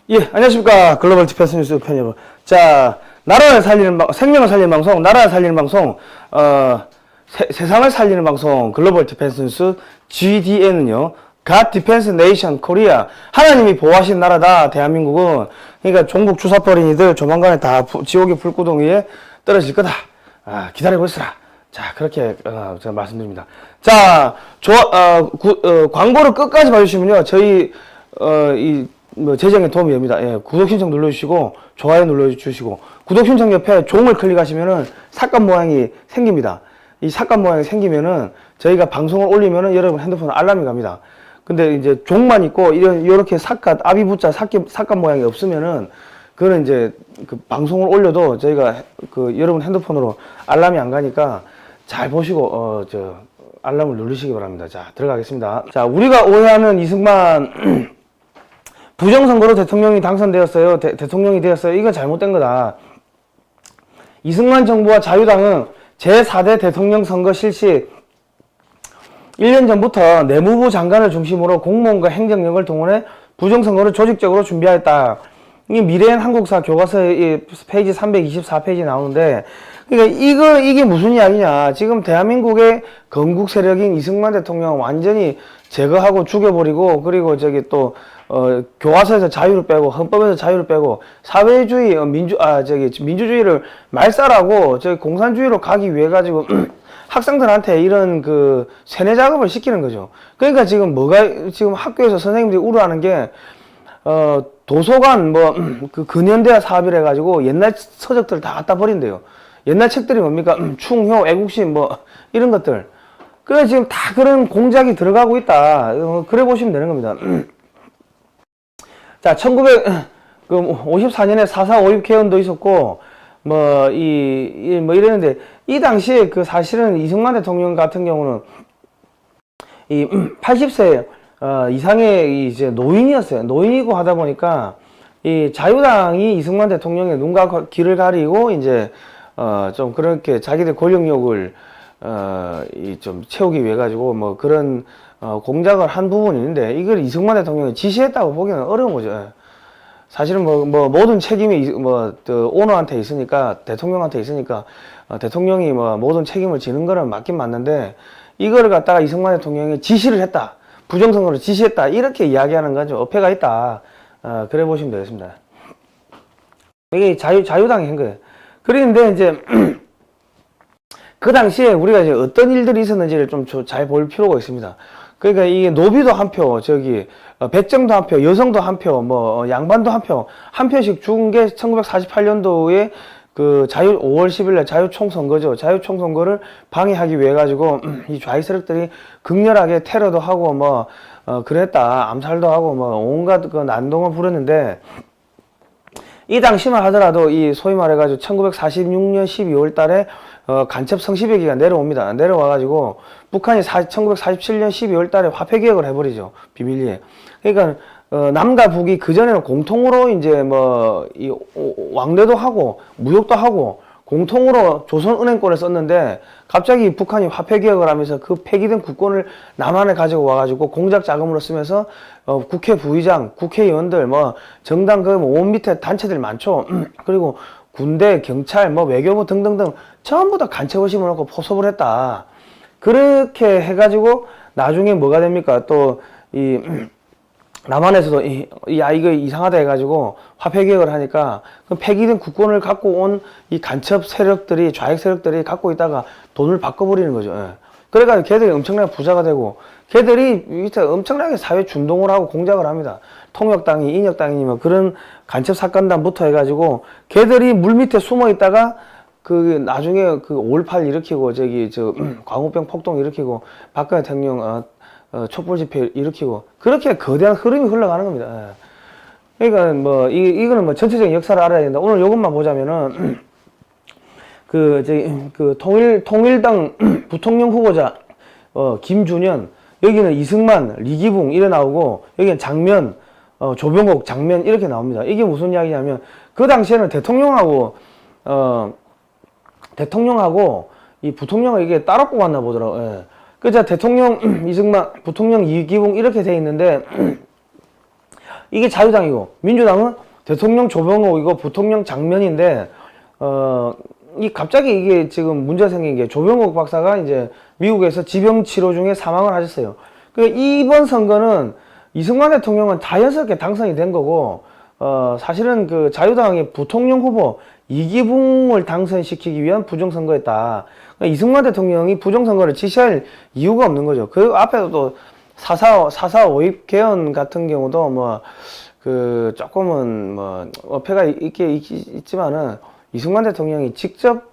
예, 안녕하십니까. 글로벌 디펜스 뉴스 편 여러분. 자, 나라를 살리는 생명을 살리는 방송, 나라를 살리는 방송, 세상을 살리는 방송, 글로벌 디펜스 뉴스 GDN은요, God Defense Nation Korea. 하나님이 보호하신 나라다, 대한민국은. 그러니까 종북 주사버린이들 조만간에 다 지옥의 불구덩 위에 떨어질 거다. 기다리고 있으라. 자, 그렇게, 제가 말씀드립니다. 자, 광고를 끝까지 봐주시면요, 저희, 재정에 도움이 됩니다. 예, 구독 신청 눌러주시고, 좋아요 눌러주시고, 구독 신청 옆에 종을 클릭하시면은 삭감 모양이 생깁니다. 이 삭감 모양이 생기면은 저희가 방송을 올리면은 여러분 핸드폰 알람이 갑니다. 근데 이제 종만 있고, 이렇게 아비부자 삭감 모양이 없으면은, 그거는 이제 그 방송을 올려도 저희가 여러분 핸드폰으로 알람이 안 가니까 잘 보시고, 알람을 누르시기 바랍니다. 자, 들어가겠습니다. 자, 우리가 오해하는 이승만, 부정선거로 대통령이 당선되었어요. 대통령이 되었어요. 이건 잘못된 거다. 이승만 정부와 자유당은 제4대 대통령 선거 실시 1년 전부터 내무부 장관을 중심으로 공무원과 행정력을 동원해 부정선거를 조직적으로 준비하였다. 이 미래엔 한국사 교과서의 페이지 324페이지 나오는데, 그러니까 이게 무슨 이야기냐. 지금 대한민국의 건국 세력인 이승만 대통령 완전히 제거하고 죽여버리고, 그리고 교과서에서 자유를 빼고, 헌법에서 자유를 빼고, 사회주의, 민주주의를 말살하고, 공산주의로 가기 위해 가지고, 학생들한테 이런 세뇌 작업을 시키는 거죠. 그러니까 지금 지금 학교에서 선생님들이 우려하는 게, 도서관, 근현대화 사업이라 해가지고, 옛날 서적들을 다 갖다 버린대요. 옛날 책들이 뭡니까? 충효, 애국심, 이런 것들. 그래, 지금 다 그런 공작이 들어가고 있다. 그래 보시면 되는 겁니다. 자, 1954년에 4.4 5.16 개헌도 있었고, 이랬는데, 이 당시에 사실은 이승만 대통령 같은 경우는, 80세, 이상의 이제 노인이었어요. 노인이고 하다 보니까, 이 자유당이 이승만 대통령의 눈과 귀를 가리고, 이제, 좀 그렇게 자기들 권력욕을, 좀 채우기 위해 가지고, 그런, 공작을 한 부분이 있는데, 이걸 이승만 대통령이 지시했다고 보기는 어려운 거죠. 사실은 모든 책임이, 오너한테 있으니까, 대통령한테 있으니까, 대통령이 모든 책임을 지는 거는 맞긴 맞는데, 이거를 갖다가 이승만 대통령이 지시를 했다. 부정선거를 지시했다. 이렇게 이야기하는 거죠. 어폐가 있다. 그래 보시면 되겠습니다. 이게 자유당이 한 거예요. 그런데 이제, 그 당시에 우리가 이제 어떤 일들이 있었는지를 좀 잘 볼 필요가 있습니다. 그러니까 이게 노비도 한 표, 백정도 한 표, 여성도 한 표, 양반도 한 표씩 준 게 1948년도에 5월 10일날 자유총선거죠. 자유총선거를 방해하기 위해 가지고 이 좌익 세력들이 극렬하게 테러도 하고 그랬다. 암살도 하고 온갖 난동을 부렸는데, 이 당시만 하더라도 소위 말해가지고 1946년 12월 달에 간첩 성시배기가 내려옵니다. 내려와가지고 북한이 1947년 12월 달에 화폐 개혁을 해버리죠. 비밀리에. 그러니까 남과 북이 그전에는 공통으로 이제 왕래도 하고 무역도 하고 공통으로 조선은행권을 썼는데, 갑자기 북한이 화폐 개혁을 하면서 그 폐기된 국권을 남한에 가지고 와가지고 공작 자금으로 쓰면서 국회 부의장, 국회의원들, 정당 온 밑에 단체들 많죠. 그리고 군대, 경찰, 외교부 등등등 전부 다 간첩을 심어놓고 포섭을 했다. 그렇게 해가지고 나중에 뭐가 됩니까? 또 남한에서도 이거 이상하다 해가지고 화폐 개혁을 하니까 그 폐기된 국권을 갖고 온 이 간첩 세력들이, 좌익 세력들이 갖고 있다가 돈을 바꿔버리는 거죠. 예. 그래가지고 걔들이 엄청나게 부자가 되고, 걔들이 밑에 엄청나게 사회 준동을 하고 공작을 합니다. 통역당이, 인역당이 그런 간첩 사건단부터 해가지고 걔들이 물 밑에 숨어 있다가 나중에 5.18 일으키고 광우병 폭동 일으키고 박근혜 대통령 촛불 집회 일으키고, 그렇게 거대한 흐름이 흘러가는 겁니다. 예. 그러니까 이거는 전체적인 역사를 알아야 된다. 오늘 요것만 보자면은 통일당 부통령 후보자 김준현, 여기는 이승만, 리기붕 이래 나오고, 여기는 장면, 조병옥, 장면 이렇게 나옵니다. 이게 무슨 이야기냐면, 그 당시에는 대통령하고 이 부통령을 이게 따로 뽑았나 보더라고요. 예. 대통령 이승만, 부통령 이기붕 이렇게 돼 있는데, 이게 자유당이고 민주당은 대통령 조병옥이고 부통령 장면인데 이 갑자기 이게 지금 문제가 생긴 게 조병옥 박사가 이제 미국에서 지병 치료 중에 사망을 하셨어요. 그 이번 선거는 이승만 대통령은 자연스럽게 당선이 된 거고 사실은 그 자유당의 부통령 후보 이기붕을 당선시키기 위한 부정선거였다. 그러니까 이승만 대통령이 부정선거를 지시할 이유가 없는 거죠. 그 앞에도 또 4.4 오입 개헌 같은 경우도 뭐 그 조금은 뭐 어폐가 있지만은 이승만 대통령이 직접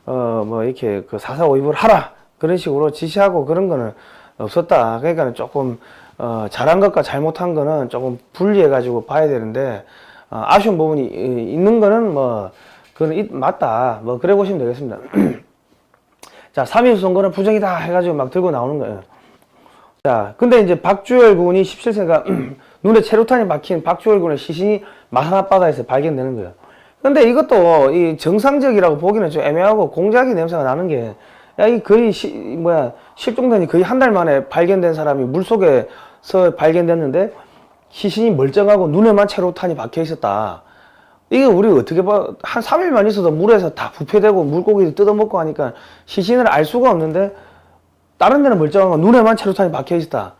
뭐 이렇게 그 4.4 오입을 하라 그런 식으로 지시하고 그런 거는 없었다. 그러니까 조금 잘한 것과 잘못한 거는 조금 분리해 가지고 봐야 되는데 아쉬운 부분이 있는 거는 뭐 그건 맞다. 뭐 그래 보시면 되겠습니다. 자, 3.1 선거는 부정이다 해가지고 막 들고 나오는 거예요. 자, 근데 이제 박주열 군이 17세가 눈에 체류탄이 박힌 박주열 군의 시신이 마산 앞바다에서 발견되는 거예요. 근데 이것도 이 정상적이라고 보기는 좀 애매하고 공작이 냄새가 나는 게, 야, 이 거의 실종된지 거의 한 달 만에 발견된 사람이 물속에서 발견됐는데 시신이 멀쩡하고 눈에만 체류탄이 박혀 있었다. 이게 우리 어떻게 봐, 한 3일만 있어도 물에서 다 부패되고 물고기도 뜯어먹고 하니까 시신을 알 수가 없는데 다른 데는 멀쩡하고 눈에만 체류탄이 박혀 있었다.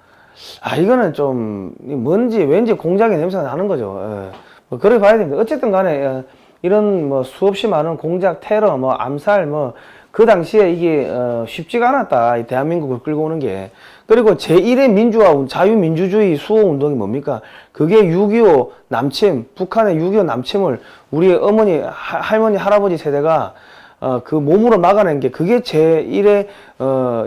아, 이거는 좀 뭔지 왠지 공작의 냄새가 나는 거죠. 예. 뭐 그래 봐야 됩니다. 어쨌든 간에 이런 뭐 수없이 많은 공작, 테러, 뭐 암살, 뭐 그 당시에 이게 쉽지가 않았다. 이 대한민국을 끌고 오는 게. 그리고 제1의 민주화, 자유민주주의 수호 운동이 뭡니까? 그게 6.25 남침, 북한의 6.25 남침을 우리 어머니, 할머니, 할아버지 세대가 그 몸으로 막아낸 게 그게 제1의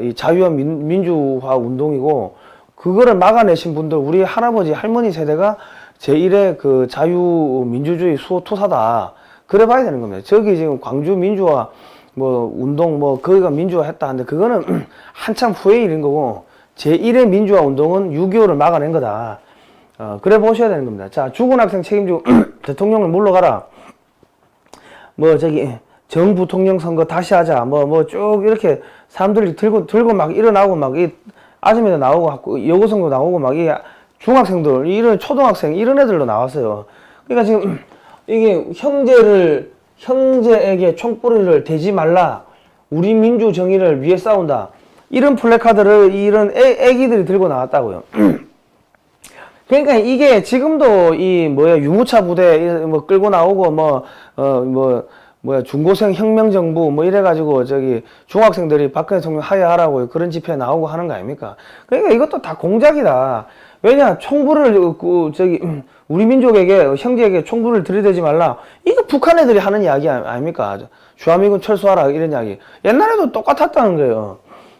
이 자유와 민주화 운동이고, 그거를 막아내신 분들, 우리 할아버지, 할머니 세대가 제1의 그 자유민주주의 수호 투사다. 그래 봐야 되는 겁니다. 저기 지금 광주 민주화 뭐 운동 뭐 거기가 민주화 했다 하는데 그거는 한참 후의 일인 거고, 제1의 민주화 운동은 6.25를 막아낸 거다. 그래 보셔야 되는 겁니다. 자, 죽은 학생 책임지고 대통령을 물러가라. 뭐 저기 정 부통령 선거 다시 하자. 뭐 쭉 이렇게 사람들이 들고 막 일어나고 막 이 아줌마도 나오고 여고생도 나오고 막 이 중학생들 이런 초등학생 이런 애들로 나왔어요. 그러니까 지금 이게 형제에게 총뿌리를 대지 말라. 우리 민주 정의를 위해 싸운다. 이런 플래카드를 이런 애기들이 들고 나왔다고요. 그러니까 이게 지금도 이 유모차 부대 뭐 끌고 나오고 중고생 혁명정부 뭐 이래가지고 저기 중학생들이 박근혜 대통령 하야하라고 그런 집회에 나오고 하는 거 아닙니까? 그러니까 이것도 다 공작이다. 왜냐, 총불을 우리 민족에게 형제에게 총불을 들이대지 말라. 이거 북한 애들이 하는 이야기 아닙니까? 주한미군 철수하라 이런 이야기. 옛날에도 똑같았다는 거예요.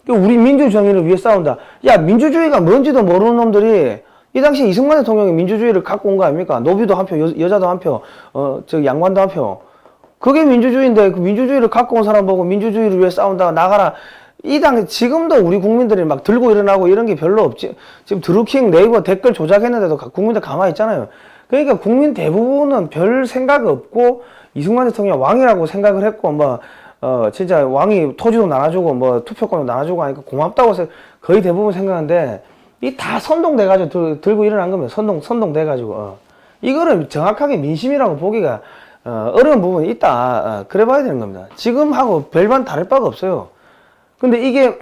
우리 민주 정의를 위해 싸운다. 야, 민주주의가 뭔지도 모르는 놈들이 이 당시 이승만 대통령이 민주주의를 갖고 온 거 아닙니까? 노비도 한 표, 여자도 한 표, 양반도 한 표. 그게 민주주의인데 그 민주주의를 갖고 온 사람 보고 민주주의를 위해 싸운다 나가라. 이 당 지금도 우리 국민들이 막 들고 일어나고 이런 게 별로 없지. 지금 드루킹 네이버 댓글 조작했는데도 국민들 가만히 있잖아요. 그러니까 국민 대부분은 별 생각 없고 이승만 대통령 왕이라고 생각을 했고 진짜 왕이 토지도 나눠주고 뭐 투표권도 나눠주고 하니까 고맙다고 거의 대부분 생각하는데 이 다 선동돼가지고 들고 일어난 겁니다. 선동돼가지고 이거를 정확하게 민심이라고 보기가 어려운 부분이 있다. 그래 봐야 되는 겁니다. 지금하고 별반 다를 바가 없어요. 근데 이게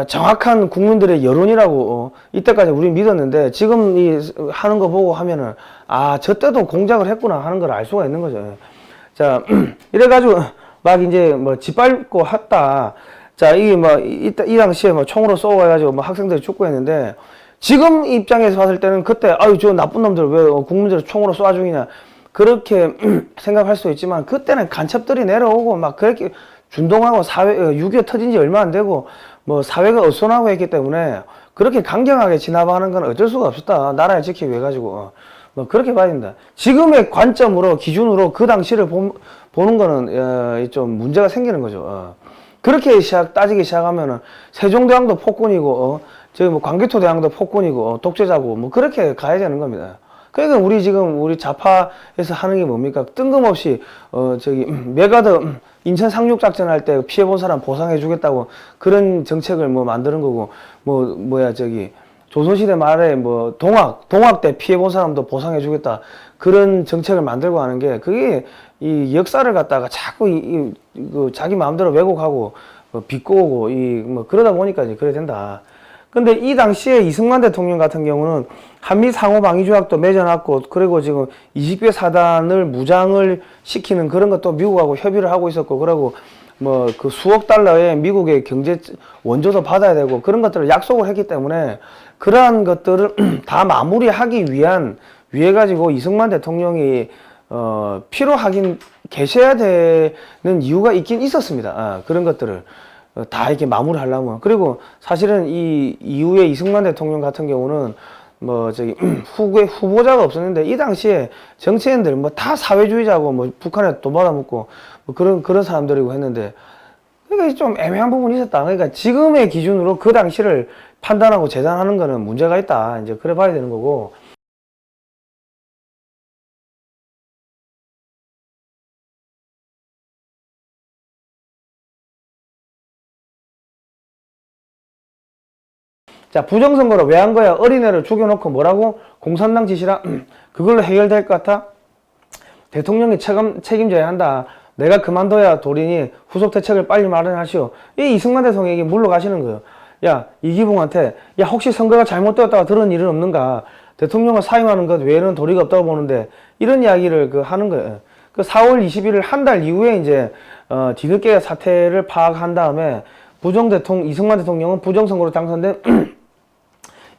정확한 국민들의 여론이라고 이때까지 우리 믿었는데 지금 하는 거 보고 하면은 저 때도 공작을 했구나 하는 걸 알 수가 있는 거죠. 자, 이래가지고 막 이제 짓밟고 했다. 자, 이게 이 당시에 총으로 쏘아가지고 학생들이 죽고 했는데 지금 입장에서 봤을 때는 그때 저 나쁜 놈들 왜 국민들을 총으로 쏘아 죽이냐 그렇게 생각할 수 있지만 그때는 간첩들이 내려오고 막 그렇게 준동하고 6.25 터진 지 얼마 안 되고 사회가 어수선하고 했기 때문에 그렇게 강경하게 진압하는 건 어쩔 수가 없었다. 나라를 지키기 위해 가지고 그렇게 봐야 됩니다. 지금의 관점으로 기준으로 그 당시를 보는 거는 좀 문제가 생기는 거죠. 그렇게 따지기 시작하면은 세종대왕도 폭군이고 광개토대왕도 폭군이고 독재자고 그렇게 가야 되는 겁니다. 그러니까 우리 좌파에서 하는 게 뭡니까? 뜬금없이 메가더 인천 상륙작전 할 때 피해본 사람 보상해 주겠다고 그런 정책을 만드는 거고 조선시대 말에 뭐 동학 때 피해 본 사람도 보상해 주겠다. 그런 정책을 만들고 하는 게 그게 이 역사를 갖다가 자꾸 그 자기 마음대로 왜곡하고 비꼬고 뭐 그러다 보니까 이제 그래 된다. 근데 이 당시에 이승만 대통령 같은 경우는 한미 상호 방위 조약도 맺어놨고 그리고 지금 20개 사단을 무장을 시키는 그런 것도 미국하고 협의를 하고 있었고 그러고 뭐 그 수억 달러의 미국의 경제 원조도 받아야 되고 그런 것들을 약속을 했기 때문에 그러한 것들을 다 마무리하기 위해 가지고 이승만 대통령이 필요 하긴 계셔야 되는 이유가 있긴 있었습니다. 그런 것들을 다 이렇게 마무리하려면. 그리고 사실은 이 이후에 이승만 대통령 같은 경우는 뭐 저기 후보자가 없었는데 이 당시에 정치인들 뭐 다 사회주의자고 뭐 북한에 돈 받아먹고 뭐 그런 사람들이고 했는데 그러니까 좀 애매한 부분이 있었다. 그러니까 지금의 기준으로 그 당시를 판단하고 재단하는 거는 문제가 있다. 이제 그래 봐야 되는 거고. 자, 부정선거로 왜 한 거야? 어린애를 죽여놓고 뭐라고? 공산당 짓이라? 그걸로 해결될 것 같아? 대통령이 책임져야 한다. 내가 그만둬야 도리니 후속 대책을 빨리 마련하시오. 이 이승만 대통령에게 물러가시는 거예요. 야, 이기붕한테, 야, 혹시 선거가 잘못되었다가 들은 일은 없는가? 대통령을 사임하는 것 외에는 도리가 없다고 보는데, 이런 이야기를 하는 거예요. 그 4월 21일 한 달 이후에 이제, 뒤늦게 사태를 파악한 다음에, 이승만 대통령은 부정선거로 당선된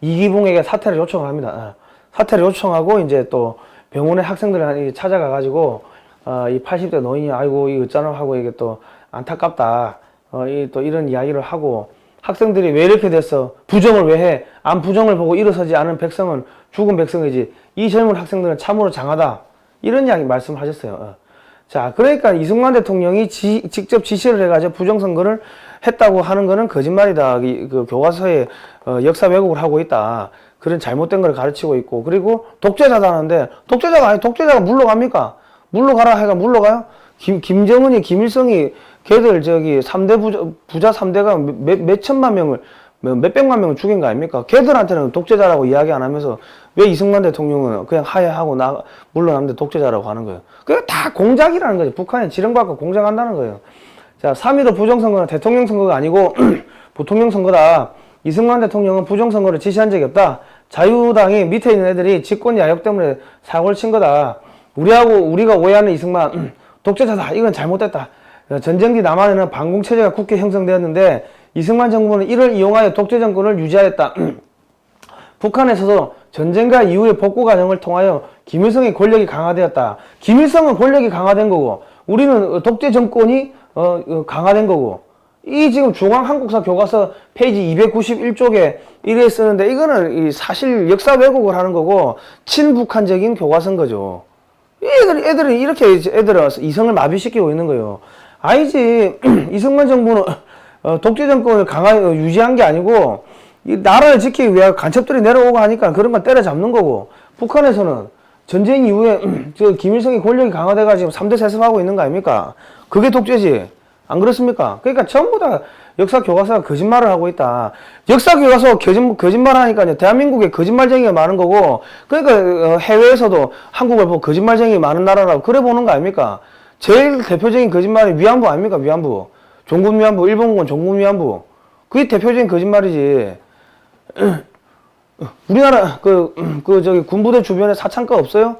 이기붕에게 사퇴를 요청을 합니다. 사퇴를 요청하고 이제 또 병원에 학생들을 찾아가가지고 이 80대 노인이 아이고 이거 어쩌나 하고 이게 또 안타깝다. 또 이런 이야기를 하고 학생들이 왜 이렇게 됐어? 부정을 왜 해? 안 부정을 보고 일어서지 않은 백성은 죽은 백성이지. 이 젊은 학생들은 참으로 장하다. 이런 이야기 말씀하셨어요. 자, 그러니까 이승만 대통령이 직접 지시를 해가지고 부정선거를 했다고 하는 거는 거짓말이다. 그 교과서에 역사 왜곡을 하고 있다. 그런 잘못된 걸 가르치고 있고. 그리고 독재자다는데 독재자가 아니 독재자가 물러갑니까? 물러가라 해가 물러가요? 김정은이 김일성이 걔들 저기 3대 부자 3대가 몇 천만 명을 몇 백만 명을 죽인 거 아닙니까? 걔들한테는 독재자라고 이야기 안 하면서 왜 이승만 대통령은 그냥 하야하고 물러났는데 독재자라고 하는 거예요. 그게 다 공작이라는 거죠. 북한에 지령받고 공작한다는 거예요. 자, 3.15 부정선거는 대통령 선거가 아니고 부통령 선거다. 이승만 대통령은 부정선거를 지시한 적이 없다. 자유당이 밑에 있는 애들이 집권 야욕 때문에 사고를 친 거다. 우리가 오해하는 이승만 독재자다. 이건 잘못됐다. 전쟁기 남한에는 반공체제가 굳게 형성되었는데 이승만 정부는 이를 이용하여 독재 정권을 유지하였다. 북한에서도 전쟁과 이후의 복구 과정을 통하여 김일성의 권력이 강화되었다. 김일성은 권력이 강화된 거고 우리는 독재 정권이 강화된 거고 이 지금 중앙한국사 교과서 페이지 291쪽에 이래 쓰는데 이거는 사실 역사 왜곡을 하는 거고 친북한적인 교과서인 거죠. 애들은 이렇게 애들은 이성을 마비시키고 있는 거예요. 아니지. 이승만 정부는 독재 정권을 유지한 게 아니고 이 나라를 지키기 위해 간첩들이 내려오고 하니까 그런 건 때려잡는 거고 북한에서는 전쟁 이후에 저 김일성이 권력이 강화돼가지고 3대 세습하고 있는 거 아닙니까? 그게 독재지. 안 그렇습니까? 그러니까 전부 다 역사 교과서가 거짓말을 하고 있다. 역사 교과서 거짓말 하니까 대한민국에 거짓말쟁이가 많은 거고 그러니까 해외에서도 한국을 보고 거짓말쟁이 많은 나라라고 그래 보는 거 아닙니까? 제일 대표적인 거짓말이 위안부 아닙니까? 위안부. 종군 위안부, 일본군 종군 위안부. 그게 대표적인 거짓말이지. 우리나라 저기 군부대 주변에 사창가 없어요?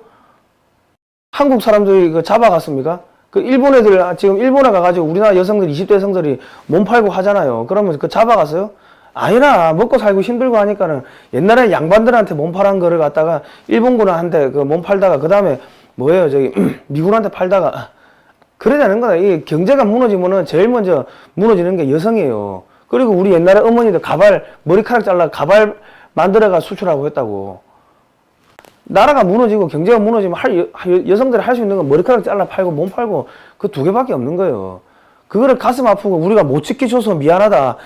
한국 사람들이 잡아갔습니까? 일본 애들 지금 일본에 가가지고 우리나라 여성들 20대 여성들이 몸 팔고 하잖아요. 그러면 잡아갔어요? 아니라 먹고 살고 힘들고 하니까는 옛날에 양반들한테 몸 팔은 거를 갖다가 일본군한테 몸 팔다가 그 다음에 뭐예요 저기 미군한테 팔다가 그래 되는 거다. 이 경제가 무너지면은 제일 먼저 무너지는 게 여성이에요. 그리고 우리 옛날에 어머니들 머리카락 잘라 가발 만들어가 수출하고 했다고. 나라가 무너지고 경제가 무너지면 여성들이 할 수 있는 건 머리카락 잘라 팔고 몸 팔고 그 두 개밖에 없는 거예요. 그거를 가슴 아프고 우리가 못 지켜줘서 미안하다.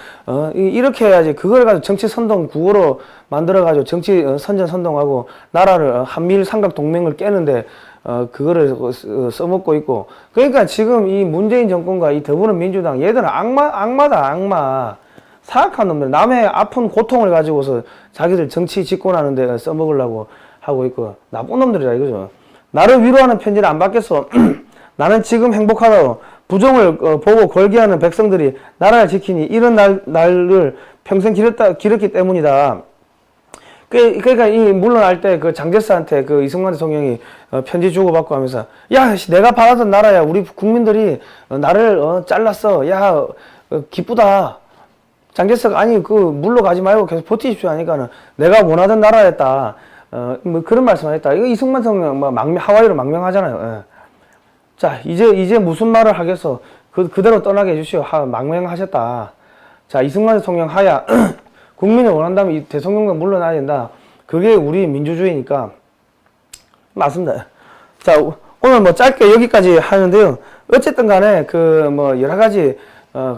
이렇게 해야지. 그걸 가지고 정치 선동 구호로 만들어가지고 정치 선전 선동하고 나라를 한미일 삼각 동맹을 깨는데 그거를 써먹고 있고. 그러니까 지금 이 문재인 정권과 이 더불어민주당 얘들은 악마다 악마. 사악한 놈들, 남의 아픈 고통을 가지고서 자기들 정치 집권하는데 써먹으려고 하고 있고, 나쁜 놈들이라 이거죠. 나를 위로하는 편지를 안 받겠어. 나는 지금 행복하다고 부정을 보고 걸게하는 백성들이 나라를 지키니 이런 날을 평생 기렸기 때문이다. 그러니까 이 물러날 때 그 장제스한테 그 이승만 대통령이 편지 주고받고 하면서, 야, 내가 바라던 나라야. 우리 국민들이 나를 잘랐어. 야, 기쁘다. 장제스가 아니 그 물러가지 말고 계속 버티십시오 하니까는 내가 원하던 나라였다. 뭐 그런 말씀을 했다. 이거 이승만 대통령 뭐 하와이로 망명하잖아요. 예. 자, 이제 무슨 말을 하겠어. 그대로 떠나게 해주시오. 망명하셨다. 자, 이승만 대통령 하야. 국민이 원한다면 이 대통령도 물러나야 된다. 그게 우리 민주주의니까. 맞습니다. 자, 오늘 뭐 짧게 여기까지 하는데요. 어쨌든 간에 그 뭐 여러 가지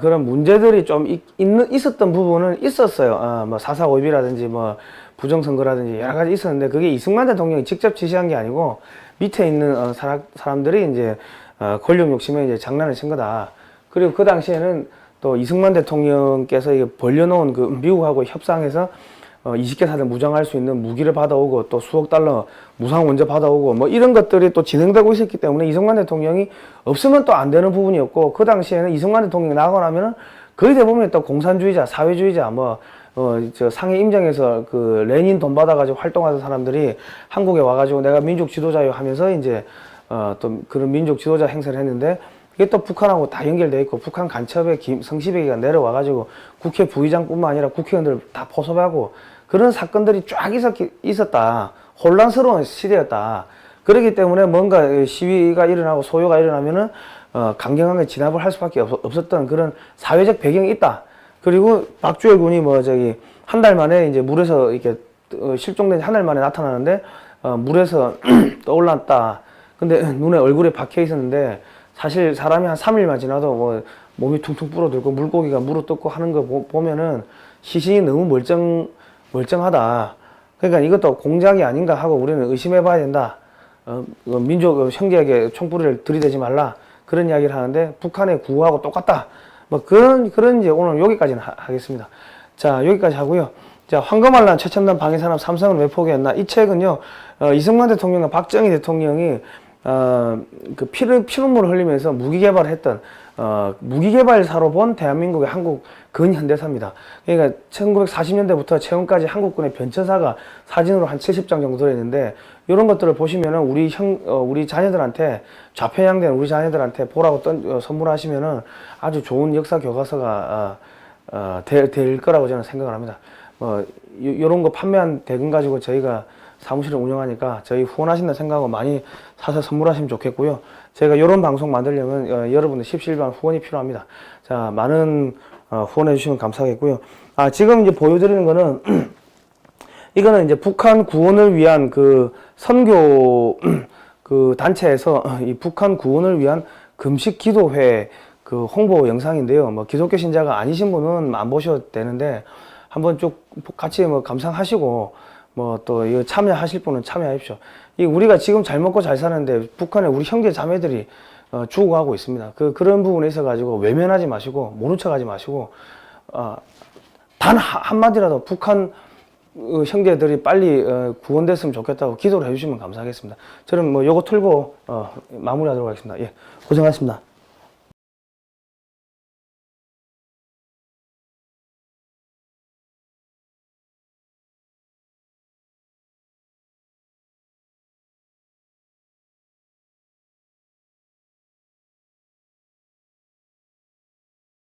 그런 문제들이 좀 있었던 부분은 있었어요. 뭐 4.4.5.1이라든지 뭐 부정선거라든지 여러 가지 있었는데 그게 이승만 대통령이 직접 지시한 게 아니고 밑에 있는 사람들이 이제 권력 욕심에 이제 장난을 친 거다. 그리고 그 당시에는 또 이승만 대통령께서 벌려놓은 그 미국하고 협상해서 20개 사들 무장할 수 있는 무기를 받아오고 또 수억 달러 무상 원조 받아오고 뭐 이런 것들이 또 진행되고 있었기 때문에 이승만 대통령이 없으면 또 안 되는 부분이었고, 그 당시에는 이승만 대통령이 나가고 나면은 거의 대부분 또 공산주의자, 사회주의자 저 상해 임장에서 그 레닌 돈 받아가지고 활동하던 사람들이 한국에 와가지고 내가 민족 지도자요 하면서 이제 또 그런 민족 지도자 행사를 했는데, 이게 또 북한하고 다 연결되어 있고 북한 간첩에 성시배기가 내려와가지고 국회 부의장뿐만 아니라 국회의원들 다 포섭하고 그런 사건들이 쫙 있었다. 혼란스러운 시대였다. 그렇기 때문에 뭔가 시위가 일어나고 소요가 일어나면은 강경하게 진압을 할 수밖에 없었던 그런 사회적 배경이 있다. 그리고 박주열 군이 한 달 만에 이제 물에서 이렇게 실종된 한 달 만에 나타나는데 물에서 떠올랐다. 근데 눈에 얼굴에 박혀 있었는데 사실 사람이 한 3일만 지나도 뭐 몸이 퉁퉁 불어들고 물고기가 물어뜯고 하는 거 보면은 시신이 너무 멀쩡하다. 그러니까 이것도 공작이 아닌가 하고 우리는 의심해 봐야 된다. 민족 형제에게 총구리를 들이대지 말라. 그런 이야기를 하는데 북한의 구호하고 똑같다. 뭐 그런 이제 오늘 여기까지는 하겠습니다. 자, 여기까지 하고요. 자, 황금알란 최첨단 방위산업 삼성은 왜 포기했나? 이 책은요, 이승만 대통령과 박정희 대통령이 그 피눈물을 흘리면서 무기 개발을 했던 무기 개발사로 본 대한민국의 한국 근현대사입니다. 그러니까 1940년대부터 최근까지 한국군의 변천사가 사진으로 한 70장 정도 들어있는데, 이런 것들을 보시면은 우리 자녀들한테 좌편향된 우리 자녀들한테 보라고 선물하시면은 아주 좋은 역사 교과서가 될 거라고 저는 생각을 합니다. 요런 거 판매한 대금 가지고 저희가 사무실을 운영하니까 저희 후원하신다 생각하고 많이 사서 선물하시면 좋겠고요. 제가 요런 방송 만들려면 여러분들 십시일반 후원이 필요합니다. 자, 많은 후원해 주시면 감사하겠고요. 지금 이제 보여드리는 거는 이거는 이제 북한 구원을 위한 그 선교 그 단체에서 이 북한 구원을 위한 금식 기도회 그 홍보 영상인데요. 뭐 기독교 신자가 아니신 분은 안 보셔도 되는데 한번 쭉 같이 감상하시고 또 이거 참여하실 분은 참여하십시오. 우리가 지금 잘 먹고 잘 사는데 북한에 우리 형제 자매들이 죽어가고 있습니다. 그런 부분에 있어 가지고 외면하지 마시고 모른 척하지 마시고 단 한마디라도 북한 형제들이 빨리 구원됐으면 좋겠다고 기도를 해주시면 감사하겠습니다. 저는 요거 틀고 마무리하도록 하겠습니다. 예, 고생하셨습니다.